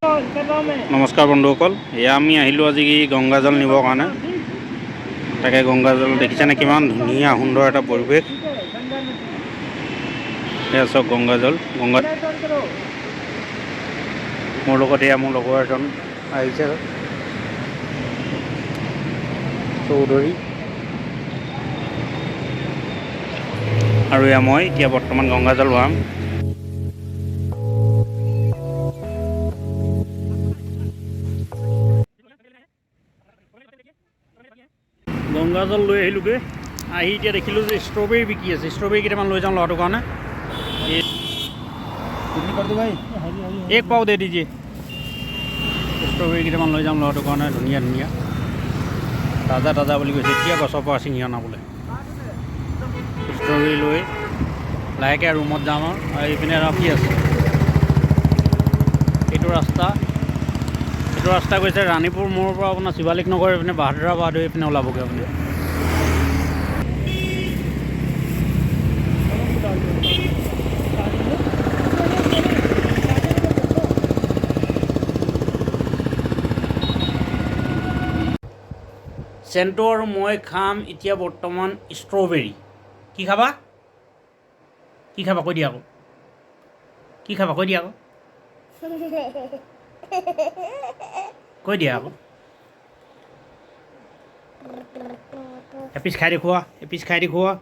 নমস্কাৰ বন্ধুসকল, এয়া আমি আহিলোঁ আজি গংগাজল নিবৰ কাৰণে। তাকে গংগাজল দেখিছেনে কিমান ধুনীয়া সুন্দৰ এটা পৰিৱেশ। এয়া চাওক গংগাজল। মোৰ লগত এয়া মোৰ লগৰ এজন আহিছে, চৌধুৰী, আৰু এয়া মই এতিয়া বৰ্তমান গংগাজল লোৱাম। গংগাজল লৈ আহিলোঁগৈ, আহি এতিয়া দেখিলোঁ যে ষ্ট্ৰবেৰী বিকি আছে। ষ্ট্ৰবেৰী কেইটামান লৈ যাওঁ ল'ৰাটোৰ কাৰণে। এক পাও দে দিজিয়ে। ষ্ট্ৰবেৰী কেইটামান লৈ যাম ল'ৰাটোৰ কাৰণে, ধুনীয়া ধুনীয়া তাজা তাজা বুলি কৈছে, এতিয়া গছৰ পৰা ছিঙি অনা বোলে। ষ্ট্ৰবেৰী লৈ লাহেকৈ ৰুমত যাম আৰু এইপিনে ৰাখি আছে। এইটো ৰাস্তা গৈছে ৰাণীপুৰ মোড়ৰ পৰা আপোনাৰ শিৱালিক নগৰ এইপিনে বাহাদুৰাবাদ হৈ এইপিনে ওলাবগৈ আপুনি। চেণ্টো আৰু মই খাম এতিয়া বৰ্তমান ষ্ট্ৰবেৰী। কি খাবা? কি খাবা কৈ দিয়া আকৌ। কি খাবা কৈ দিয়া আকৌ। কৈ দিয়া আকৌ। এপিচ খাই দেখুওৱা, এপিচ খাই দেখুওৱা।